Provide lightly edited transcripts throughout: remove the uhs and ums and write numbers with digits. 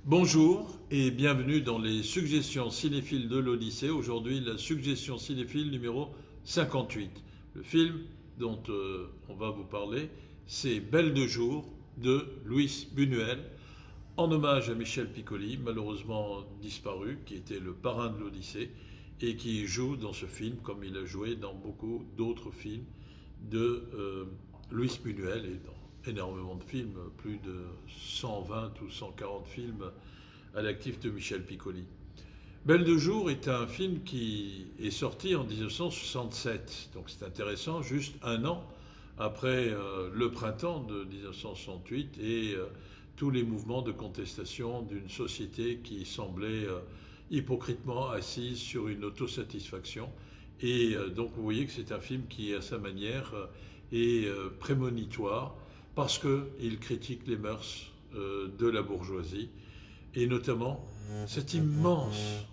Bonjour et bienvenue dans les suggestions cinéphiles de l'Odyssée. Aujourd'hui, la suggestion cinéphile numéro 58. Le film dont on va vous parler, c'est Belle de jour de Luis Buñuel, en hommage à Michel Piccoli, malheureusement disparu, qui était le parrain de l'Odyssée et qui joue dans ce film comme il a joué dans beaucoup d'autres films de Luis Buñuel et dans énormément de films, plus de 120 ou 140 films à l'actif de Michel Piccoli. Belle de jour est un film qui est sorti en 1967, donc c'est intéressant, juste un an après le printemps de 1968 et tous les mouvements de contestation d'une société qui semblait hypocritement assise sur une autosatisfaction. Et donc vous voyez que c'est un film qui, à sa manière, est prémonitoire parce qu'il critique les mœurs de la bourgeoisie et notamment cet immense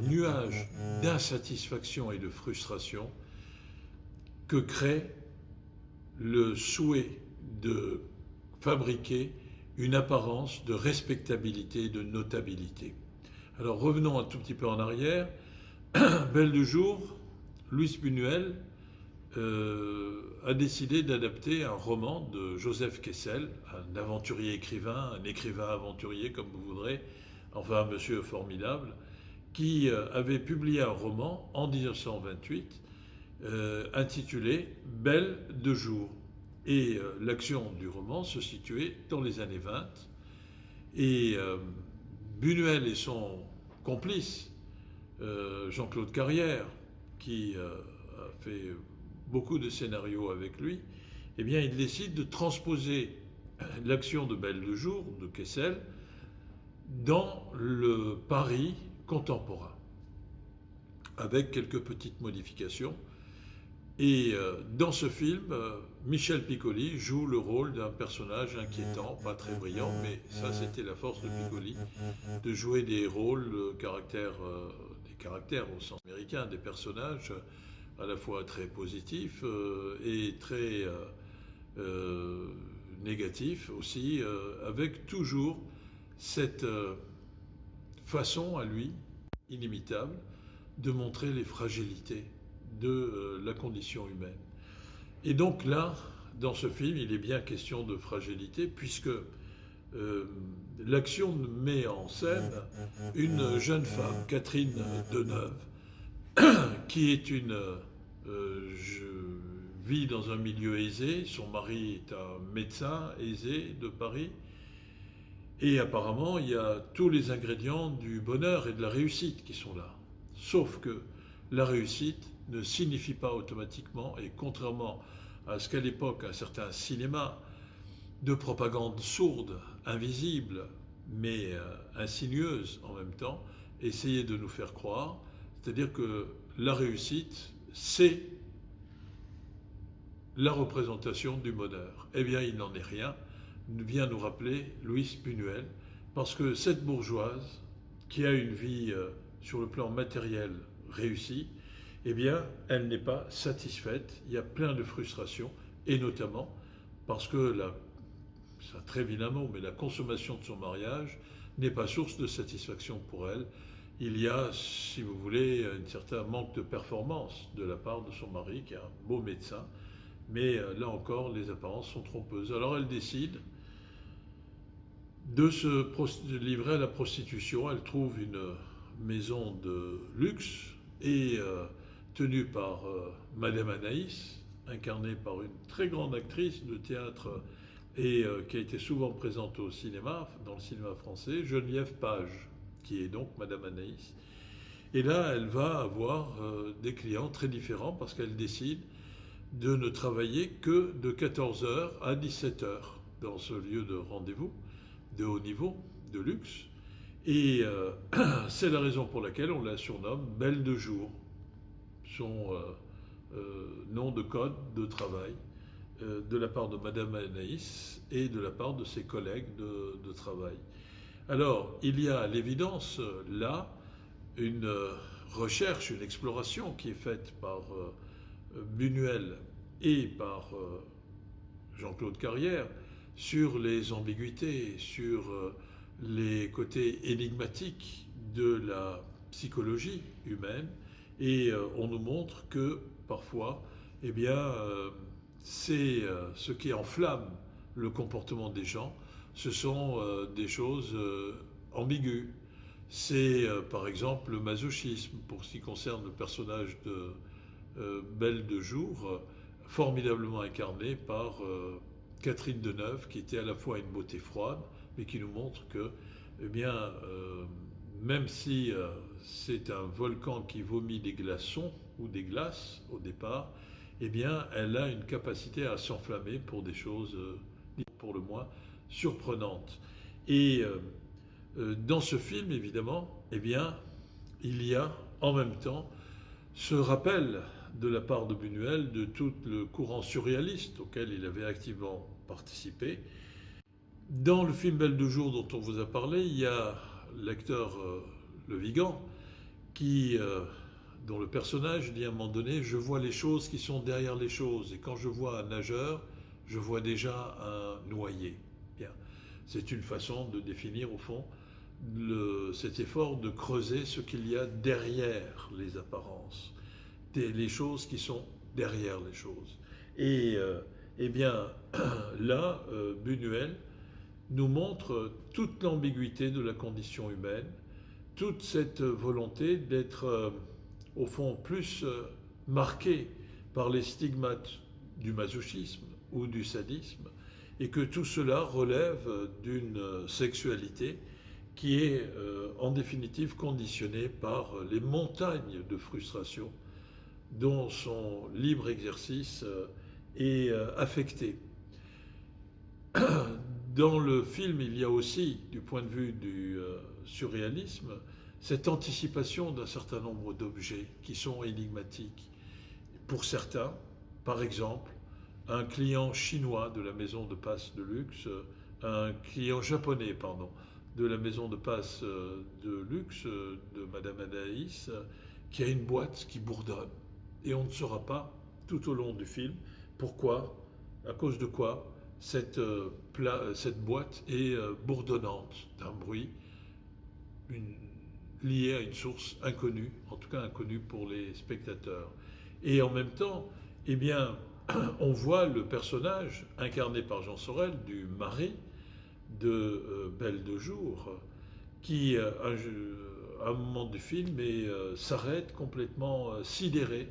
nuage d'insatisfaction et de frustration que crée le souhait de fabriquer une apparence de respectabilité et de notabilité. Alors revenons un tout petit peu en arrière. Belle de jour, Luis Buñuel a décidé d'adapter un roman de Joseph Kessel, un aventurier écrivain, un écrivain aventurier comme vous voudrez, enfin un monsieur formidable, qui avait publié un roman en 1928 intitulé Belle de jour. Et l'action du roman se situait dans les années 20. Et Buñuel et son complice, Jean-Claude Carrière, qui a fait beaucoup de scénarios avec lui, eh bien, il décide de transposer l'action de Belle de jour, de Kessel, dans le Paris contemporain, avec quelques petites modifications. Et dans ce film, Michel Piccoli joue le rôle d'un personnage inquiétant, pas très brillant, mais ça c'était la force de Piccoli, de jouer des rôles, des caractères au sens américain, des personnages à la fois très positifs et très négatifs aussi, avec toujours cette façon à lui, inimitable, de montrer les fragilités de la condition humaine. Et donc là, dans ce film, il est bien question de fragilité, puisque l'action met en scène une jeune femme, Catherine Deneuve, qui est vit dans un milieu aisé. Son mari est un médecin aisé de Paris. Et apparemment, il y a tous les ingrédients du bonheur et de la réussite qui sont là. Sauf que la réussite ne signifie pas automatiquement, et contrairement à ce qu'à l'époque un certain cinéma de propagande sourde, invisible, mais insinueuse en même temps, essayait de nous faire croire, c'est-à-dire que la réussite, c'est la représentation du bonheur. Eh bien, il n'en est rien, vient nous rappeler Luis Buñuel, parce que cette bourgeoise, qui a une vie sur le plan matériel réussie, eh bien, elle n'est pas satisfaite, il y a plein de frustrations, et notamment parce que c'est un très vilain mot, mais la consommation de son mariage n'est pas source de satisfaction pour elle. Il y a, si vous voulez, un certain manque de performance de la part de son mari, qui est un beau médecin, mais là encore, les apparences sont trompeuses. Alors elle décide de se livrer à la prostitution. Elle trouve une maison de luxe et tenue par Madame Anaïs, incarnée par une très grande actrice de théâtre et qui a été souvent présente au cinéma, dans le cinéma français, Geneviève Page, qui est donc Madame Anaïs. Et là, elle va avoir des clients très différents parce qu'elle décide de ne travailler que de 14 heures à 17 heures dans ce lieu de rendez-vous de haut niveau, de luxe. Et c'est la raison pour laquelle on la surnomme Belle de jour, son nom de code de travail de la part de Madame Anaïs et de la part de ses collègues de travail. Alors, il y a à l'évidence là une recherche, une exploration qui est faite par Buñuel et par Jean-Claude Carrière sur les ambiguïtés, sur les côtés énigmatiques de la psychologie humaine et on nous montre que parfois, eh bien, c'est ce qui enflamme le comportement des gens, ce sont des choses ambiguës. C'est par exemple le masochisme, pour ce qui concerne le personnage de Belle de Jour, formidablement incarné par Catherine Deneuve, qui était à la fois une beauté froide, mais qui nous montre que, eh bien, même si c'est un volcan qui vomit des glaçons ou des glaces au départ, eh bien, elle a une capacité à s'enflammer pour des choses, pour le moins, surprenantes. Et dans ce film, évidemment, eh bien, il y a en même temps ce rappel de la part de Buñuel de tout le courant surréaliste auquel il avait activement participé. Dans le film Belle de Jour dont on vous a parlé, il y a l'acteur Le Vigan dont le personnage dit à un moment donné « Je vois les choses qui sont derrière les choses et quand je vois un nageur, je vois déjà un noyé. » Bien, c'est une façon de définir au fond cet effort de creuser ce qu'il y a derrière les apparences, les choses qui sont derrière les choses. Et eh bien là, Buñuel nous montre toute l'ambiguïté de la condition humaine, toute cette volonté d'être au fond plus marqué par les stigmates du masochisme ou du sadisme, et que tout cela relève d'une sexualité qui est en définitive conditionnée par les montagnes de frustration dont son libre exercice est affecté. Dans le film, il y a aussi, du point de vue du surréalisme, cette anticipation d'un certain nombre d'objets qui sont énigmatiques. Pour certains, par exemple, un client chinois de la maison de passe de luxe, un client japonais, pardon, de la maison de passe de luxe de Madame Anaïs, qui a une boîte qui bourdonne. Et on ne saura pas, tout au long du film, pourquoi, à cause de quoi, cette boîte est bourdonnante d'un bruit lié à une source inconnue, en tout cas inconnue pour les spectateurs. Et en même temps, eh bien, on voit le personnage incarné par Jean Sorel du mari de Belle de Jour, qui, à un moment du film, s'arrête complètement sidéré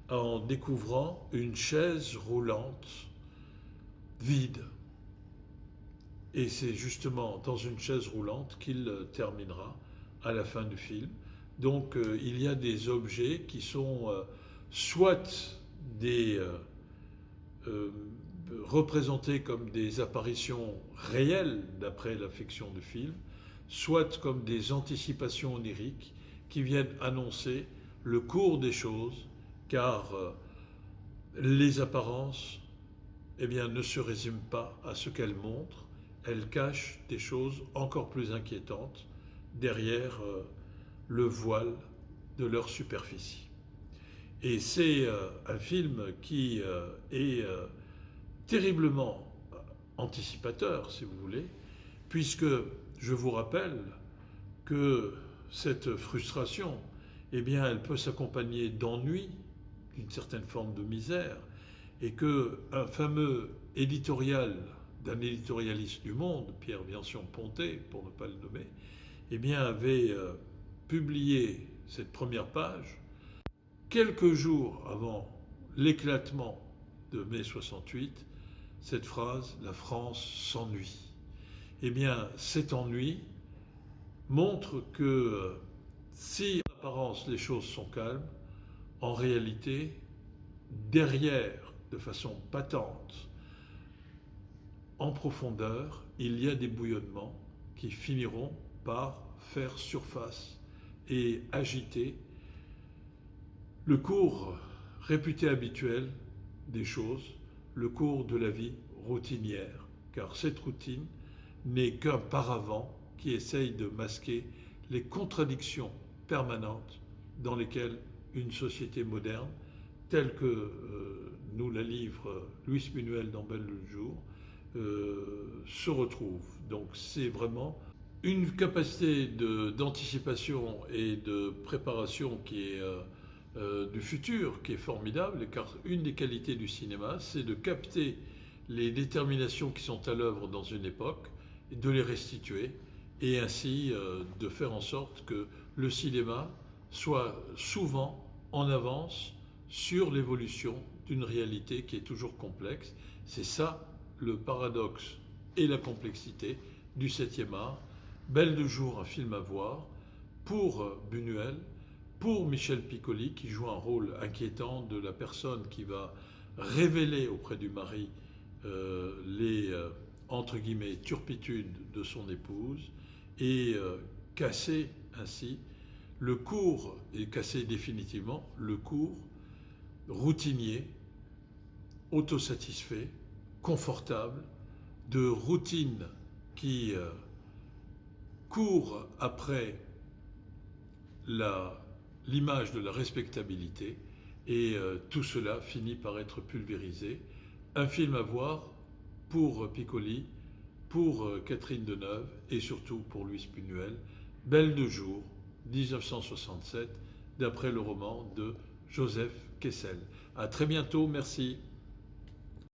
en découvrant une chaise roulante vide. Et c'est justement dans une chaise roulante qu'il terminera à la fin du film. Donc il y a des objets qui sont soit représentés comme des apparitions réelles d'après la fiction du film, soit comme des anticipations oniriques qui viennent annoncer le cours des choses, car les apparences eh bien, ne se résument pas à ce qu'elles montrent, elles cachent des choses encore plus inquiétantes derrière le voile de leur superficie. Et c'est un film qui est terriblement anticipateur, si vous voulez, puisque je vous rappelle que cette frustration, eh bien, elle peut s'accompagner d'ennui, d'une certaine forme de misère, et qu'un fameux éditorial d'un éditorialiste du Monde, Pierre Viançon-Pontet, pour ne pas le nommer, eh bien, avait publié cette première page quelques jours avant l'éclatement de mai 68, cette phrase « La France s'ennuie ». Eh bien, cet ennui montre que si en apparence les choses sont calmes, en réalité, derrière, de façon patente, en profondeur, il y a des bouillonnements qui finiront par faire surface et agiter le cours réputé habituel des choses, le cours de la vie routinière, car cette routine n'est qu'un paravent qui essaye de masquer les contradictions permanentes dans lesquelles une société moderne, telle que nous la livre Luis Buñuel dans Belle de Jour, se retrouve. Donc c'est vraiment une capacité d'anticipation et de préparation qui est du futur, qui est formidable, car une des qualités du cinéma, c'est de capter les déterminations qui sont à l'œuvre dans une époque, et de les restituer, et ainsi de faire en sorte que le cinéma soit souvent en avance sur l'évolution d'une réalité qui est toujours complexe. C'est ça le paradoxe et la complexité du 7e art. Belle de jour, un film à voir, pour Buñuel, pour Michel Piccoli, qui joue un rôle inquiétant de la personne qui va révéler auprès du mari les, entre guillemets, turpitudes de son épouse, et casser ainsi le cours, et casser définitivement le cours routinier, autosatisfait, confortable, de routine qui court après l'image de la respectabilité, et tout cela finit par être pulvérisé. Un film à voir pour Piccoli, pour Catherine Deneuve et surtout pour Louis Buñuel. Belle de jour, 1967, d'après le roman de Joseph Kessel. À très bientôt, merci.